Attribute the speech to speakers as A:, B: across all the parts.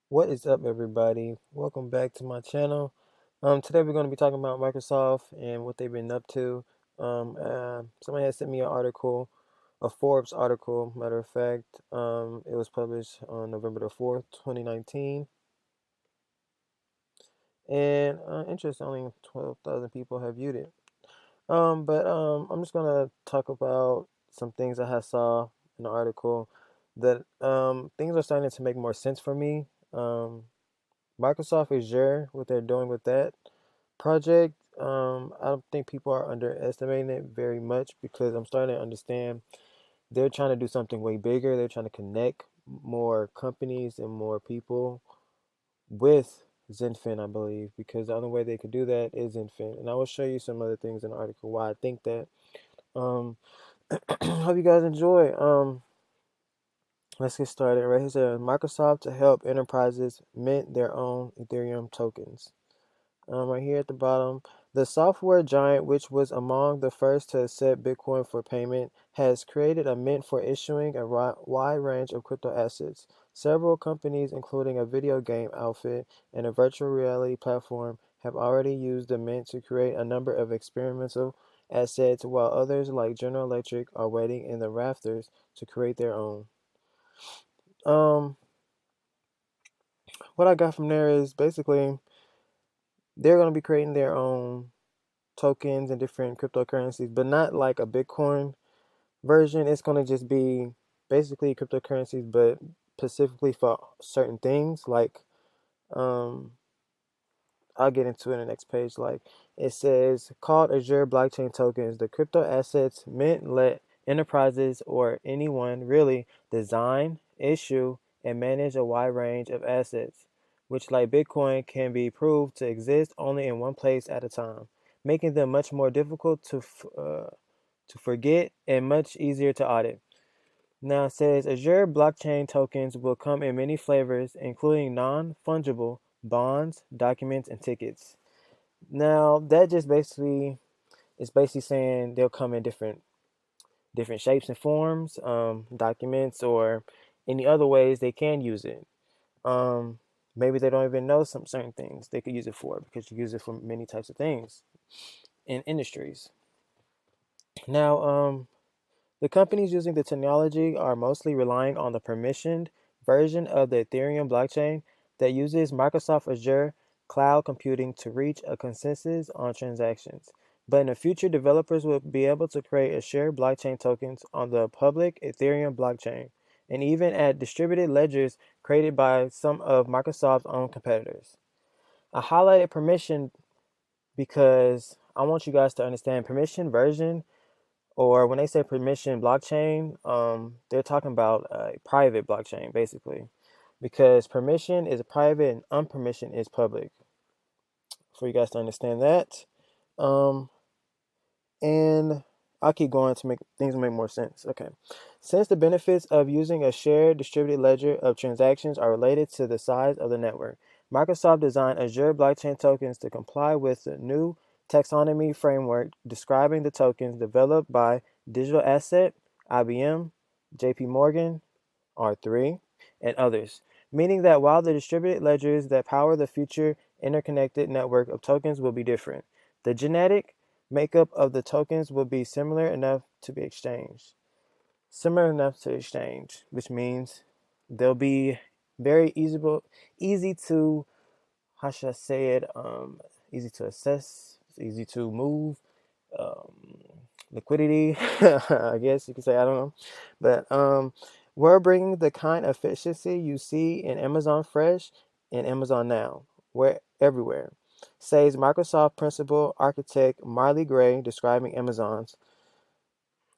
A: What is up, everybody? Welcome back to my channel. Today we're going to be talking about Microsoft and what they've been up to. Somebody has sent me an article, a Forbes article, matter of fact. It was published on November the 4th, 2019. And interesting, only 12,000 people have viewed it. But I'm just going to talk about some things I have saw in the article that things are starting to make more sense for me. Microsoft Azure, what they're doing with that project, I don't think people are underestimating it very much because I'm starting to understand they're trying to do something way bigger. They're trying to connect more companies and more people with Zenfin, I believe, because the only way they could do that is Zenfin. And I will show you some other things in the article why I think that. Um, Hope you guys enjoy. Let's get started. Right here says Microsoft to help enterprises mint their own Ethereum tokens. Right here at the bottom, the software giant, which was among the first to accept Bitcoin for payment, has created a mint for issuing a wide range of crypto assets. Several companies, including a video game outfit and a virtual reality platform, have already used the mint to create a number of experimental assets, while others, like General Electric, are waiting in the rafters to create their own. Um, what I got from there is basically they're going to be creating their own tokens and different cryptocurrencies, but not like a Bitcoin version. It's going to just be basically cryptocurrencies, but specifically for certain things. Like, um, I'll get into it in the next page. Like, it says, called Azure blockchain tokens, the crypto assets meant let enterprises or anyone really design, issue, and manage a wide range of assets, which, like Bitcoin, can be proved to exist only in one place at a time, making them much more difficult to forget and much easier to audit. Now it says Azure blockchain tokens will come in many flavors, including non-fungible bonds, documents, and tickets. Now that just basically is basically saying they'll come in different shapes and forms, documents, or any other ways they can use it. Um, Maybe they don't even know some certain things they could use it for because you use it for many types of things in industries. Now, the companies using the technology are mostly relying on the permissioned version of the Ethereum blockchain that uses Microsoft Azure cloud computing to reach a consensus on transactions. But in the future, developers will be able to create Azure blockchain tokens on the public Ethereum blockchain and even add distributed ledgers created by some of Microsoft's own competitors. I highlighted permission because I want you guys to understand permission version, or when they say permission blockchain, they're talking about a private blockchain, basically, because permission is private and unpermission is public. For you guys to understand that, um, and I'll keep going to make things make more sense. Okay, since the benefits of using a shared distributed ledger of transactions are related to the size of the network, Microsoft designed Azure blockchain tokens to comply with the new taxonomy framework describing the tokens developed by Digital Asset, IBM, JP Morgan, R3, and others, meaning that while the distributed ledgers that power the future interconnected network of tokens will be different, the genetic makeup of the tokens will be similar enough to be exchanged. Similar enough to exchange, which means they'll be very easy to, how should I say it? Easy to assess, easy to move, um, liquidity, I guess you could say. I don't know, but we're bringing the kind of efficiency you see in Amazon Fresh and Amazon Now, where everywhere, says Microsoft principal architect Marley Gray, describing Amazon's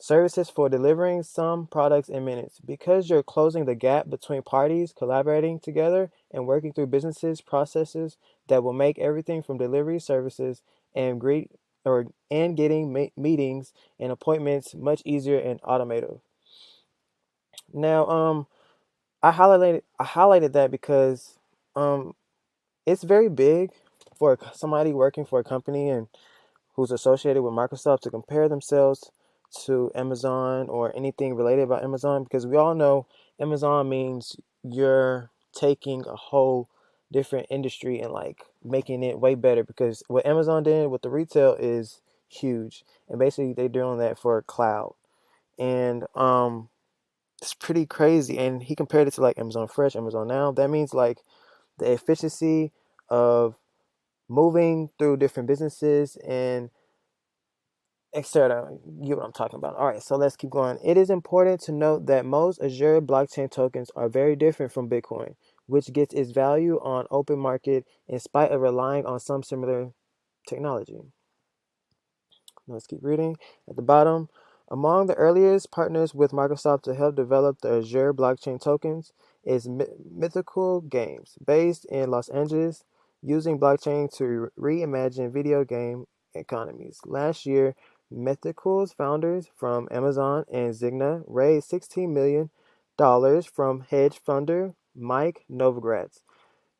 A: services for delivering some products in minutes. Because you're closing the gap between parties collaborating together and working through businesses processes that will make everything from delivery services and greet or and getting meetings and appointments much easier and automated. Now, I highlighted that because um it's very big for somebody working for a company and who's associated with Microsoft to compare themselves to Amazon or anything related about Amazon, because we all know Amazon means you're taking a whole different industry and like making it way better, because what Amazon did with the retail is huge, and basically they're doing that for cloud. And it's pretty crazy. And he compared it to like Amazon Fresh, Amazon Now. That means like the efficiency of moving through different businesses and etc. You get what I'm talking about. All right, so let's keep going. It is important to note that most Azure blockchain tokens are very different from Bitcoin, which gets its value on open market in spite of relying on some similar technology. Let's keep reading. At the bottom, among the earliest partners with Microsoft to help develop the Azure blockchain tokens is Mythical Games, based in Los Angeles, using blockchain to reimagine video game economies. Last year, Mythical's founders from Amazon and Zynga raised $16 million from hedge funder Mike Novogratz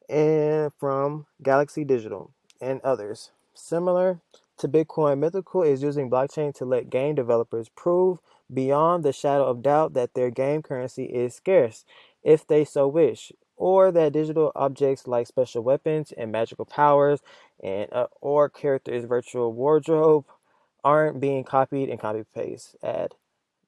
A: and from Galaxy Digital and others. Similar to Bitcoin, Mythical is using blockchain to let game developers prove beyond the shadow of doubt that their game currency is scarce, if they so wish, or that digital objects like special weapons and magical powers and or characters' virtual wardrobe aren't being copied and copy paste ad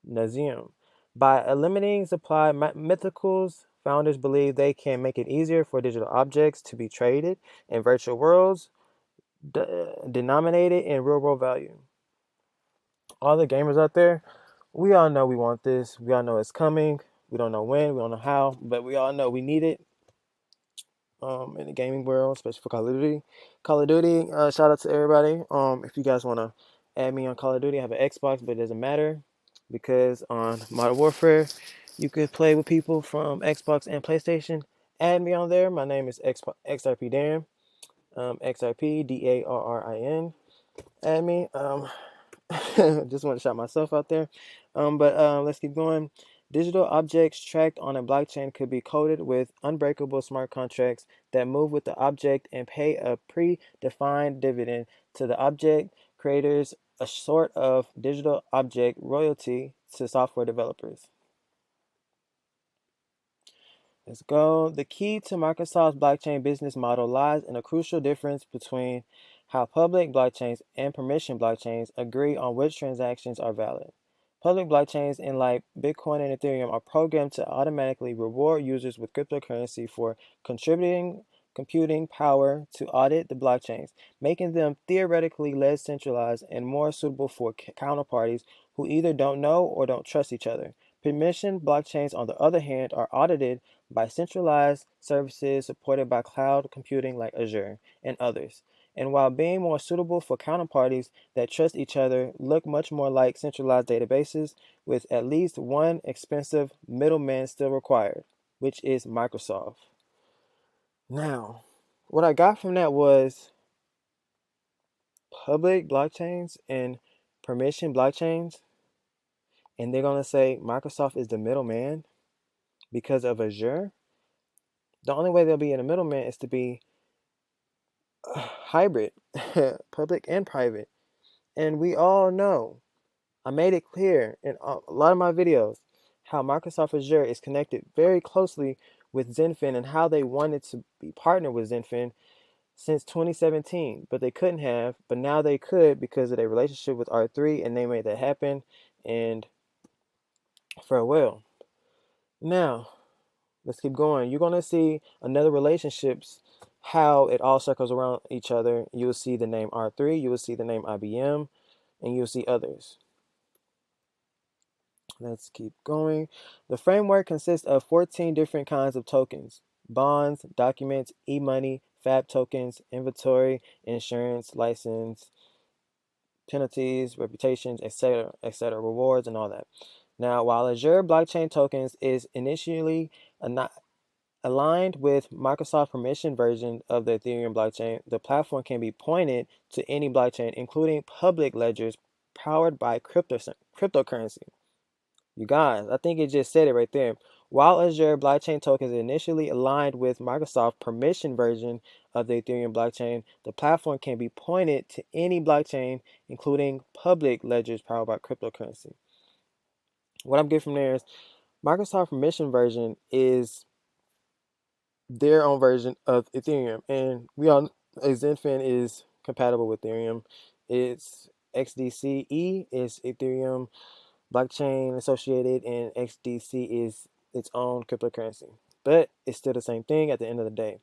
A: nauseum. By eliminating supply, Mythical's founders believe they can make it easier for digital objects to be traded in virtual worlds, denominated in real world value. All the gamers out there, we all know we want this. We all know it's coming. We don't know when, we don't know how, but we all know we need it in the gaming world, especially for Call of Duty. Call of Duty, shout out to everybody. If you guys want to add me on Call of Duty, I have an Xbox, but it doesn't matter because on Modern Warfare, you could play with people from Xbox and PlayStation. Add me on there. My name is XRP Darren, XRP DARRIN. Add me. Just want to shout myself out there. But let's keep going. Digital objects tracked on a blockchain could be coded with unbreakable smart contracts that move with the object and pay a predefined dividend to the object creators, a sort of digital object royalty to software developers. Let's go. The key to Microsoft's blockchain business model lies in a crucial difference between how public blockchains and permission blockchains agree on which transactions are valid. Public blockchains, like Bitcoin and Ethereum, are programmed to automatically reward users with cryptocurrency for contributing computing power to audit the blockchains, making them theoretically less centralized and more suitable for counterparties who either don't know or don't trust each other. Permission blockchains, on the other hand, are audited by centralized services supported by cloud computing like Azure and others. And while being more suitable for counterparties that trust each other, look much more like centralized databases with at least one expensive middleman still required, which is Microsoft. Now, what I got from that was public blockchains and permission blockchains, and they're going to say Microsoft is the middleman because of Azure. The only way they'll be in a middleman is to be hybrid, public and private. And we all know, I made it clear in a lot of my videos, how Microsoft Azure is connected very closely with Zenfin and how they wanted to be partnered with Zenfin since 2017, but they couldn't have, but now they could because of their relationship with R3, and they made that happen, and farewell. Now, let's keep going. You're going to see another relationships, how it all circles around each other. You will see the name R3, you will see the name IBM, and you'll see others. Let's keep going. The framework consists of 14 different kinds of tokens: bonds, documents, e-money, FAB tokens, inventory, insurance, license, penalties, reputations, etc., rewards, and all that. Now, while Azure blockchain tokens is initially aligned with Microsoft permission version of the Ethereum blockchain, the platform can be pointed to any blockchain, including public ledgers powered by cryptocurrency. You guys, I think it just said it right there. While Azure blockchain tokens initially aligned with Microsoft permission version of the Ethereum blockchain, the platform can be pointed to any blockchain, including public ledgers powered by cryptocurrency. What I'm getting from there is Microsoft permission version is their own version of Ethereum, and we all Zenfin is compatible with Ethereum. It's XDCE is Ethereum blockchain associated, and XDC is its own cryptocurrency. But it's still the same thing at the end of the day.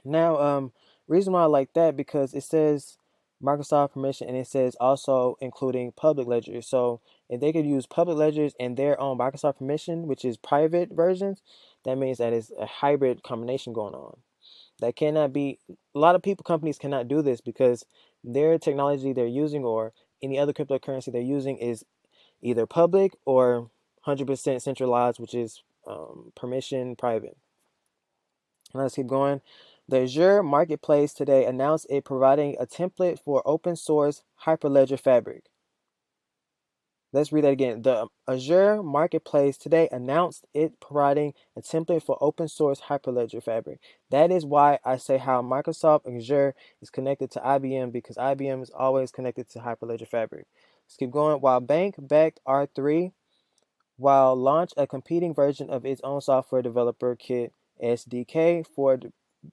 A: Now, reason why I like that because it says Microsoft permission and it says also including public ledgers. So if they could use public ledgers and their own Microsoft permission, which is private versions, that means that it's a hybrid combination going on. That cannot be, a lot of companies cannot do this because their technology they're using or any other cryptocurrency they're using is either public or 100% centralized, which is permission private. Let's keep going. The Azure Marketplace today announced it providing a template for open source Hyperledger Fabric. Let's read that again. The Azure Marketplace today announced it providing a template for open source Hyperledger Fabric. That is why I say how Microsoft Azure is connected to IBM, because IBM is always connected to Hyperledger Fabric. Let's keep going. While bank backed R3, while launch a competing version of its own software developer kit SDK for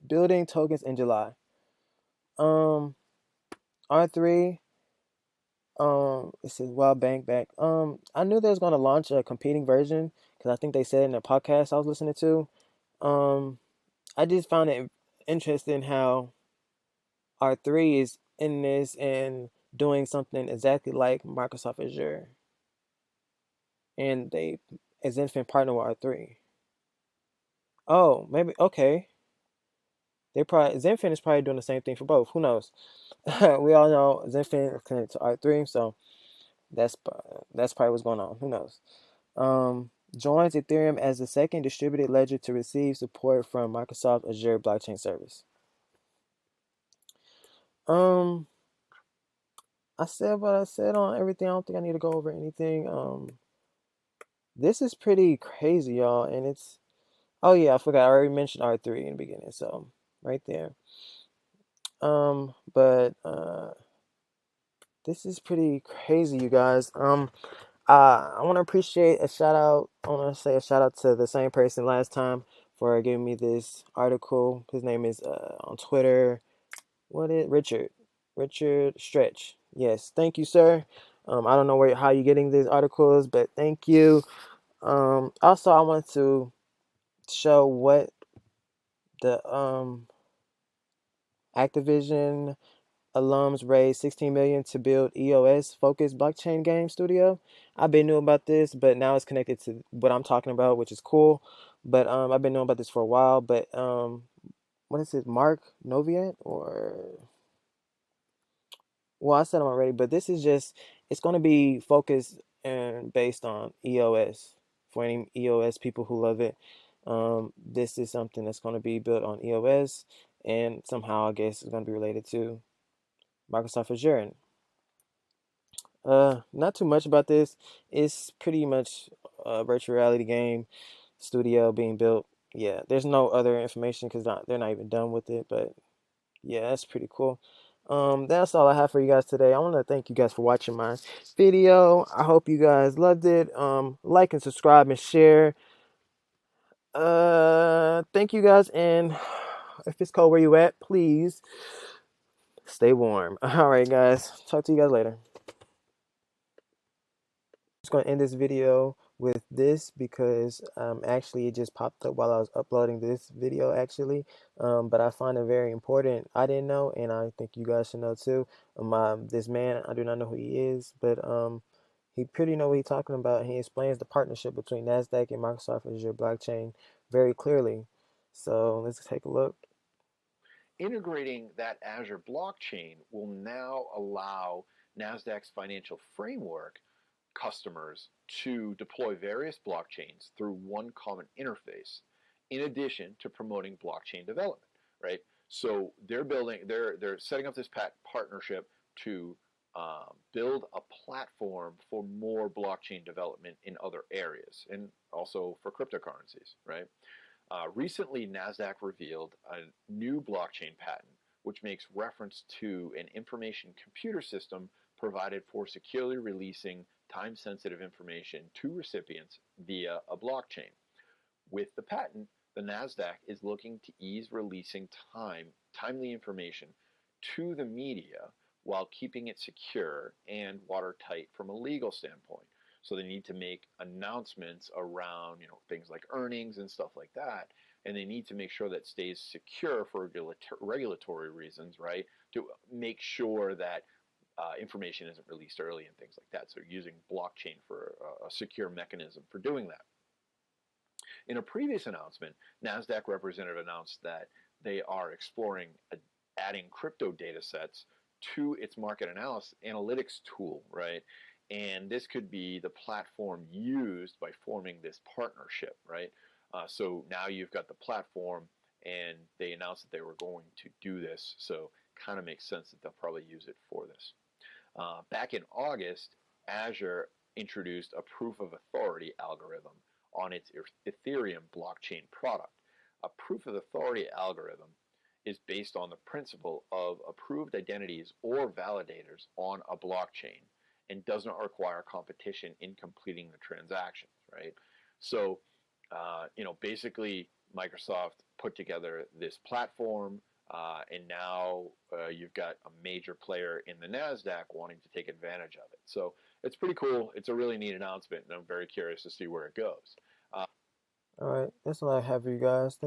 A: building tokens in July. R3, it says Wild Bank back. I knew they was gonna launch a competing version because I think they said in a podcast I was listening to. I just found it interesting how R3 is in this and doing something exactly like Microsoft Azure, and they as Zenfin partner with R3. Oh, maybe okay. They probably Zenfin is probably doing the same thing for both. Who knows? We all know Zenfin is connected to R3, so that's probably what's going on. Who knows? Joins Ethereum as the second distributed ledger to receive support from Microsoft Azure blockchain service. Um, I said what I said on everything. I don't think I need to go over anything. This is pretty crazy, y'all, and it's. Oh yeah, I forgot. I already mentioned R3 in the beginning, so right there. But this is pretty crazy, you guys. I want to appreciate a shout out. I want to say a shout out to the same person last time for giving me this article. His name is on Twitter. What is Richard? Richard Stretch. Yes, thank you, sir. I don't know how you're getting these articles, but thank you. Also, I want to show what the Activision alums raised 16 million to build EOS focused blockchain game studio. I've been new about this, but now it's connected to what I'm talking about, which is cool. But I've been knowing about this for a while. But what is it, Mark Noviet or well, I said them already, but this is just it's going to be focused and based on EOS for any EOS people who love it. This is something that's going to be built on EOS, and somehow I guess it's going to be related to Microsoft Azure. Not too much about this. It's pretty much a virtual reality game studio being built. Yeah, there's no other information because they're not even done with it. But yeah, that's pretty cool. That's all I have for you guys today. I want to thank you guys for watching my video. I hope you guys loved it. Like and subscribe and share. Thank you guys, and if it's cold where you at, please stay warm. All right, guys. Talk to you guys later. Just going to end this video with this because actually it just popped up while I was uploading this video actually, but I find it very important. I didn't know, and I think you guys should know too. This man, I do not know who he is, but he pretty know what he's talking about. He explains the partnership between NASDAQ and Microsoft Azure blockchain very clearly. So let's take a look.
B: Integrating that Azure blockchain will now allow NASDAQ's financial framework customers to deploy various blockchains through one common interface, in addition to promoting blockchain development, right? So they're setting up this partnership to build a platform for more blockchain development in other areas, and also for cryptocurrencies, right? Recently, NASDAQ revealed a new blockchain patent, which makes reference to an information computer system provided for securely releasing time-sensitive information to recipients via a blockchain. With the patent, the NASDAQ is looking to ease releasing timely information to the media while keeping it secure and watertight from a legal standpoint. So they need to make announcements around, things like earnings and stuff like that, and they need to make sure that stays secure for regulatory reasons, right? To make sure that information isn't released early and things like that. So using blockchain for a secure mechanism for doing that. In a previous announcement, NASDAQ representative announced that they are exploring adding crypto data sets to its market analytics tool, right? And this could be the platform used by forming this partnership, right? So now you've got the platform, and they announced that they were going to do this. So kind of makes sense that they'll probably use it for this. Back in August, Azure introduced a proof of authority algorithm on its Ethereum blockchain product. A proof of authority algorithm is based on the principle of approved identities or validators on a blockchain and does not require competition in completing the transactions, right? So, basically, Microsoft put together this platform, and now you've got a major player in the NASDAQ wanting to take advantage of it. So it's pretty cool. It's a really neat announcement, and I'm very curious to see where it goes.
A: All right, that's all I have for you guys. Thank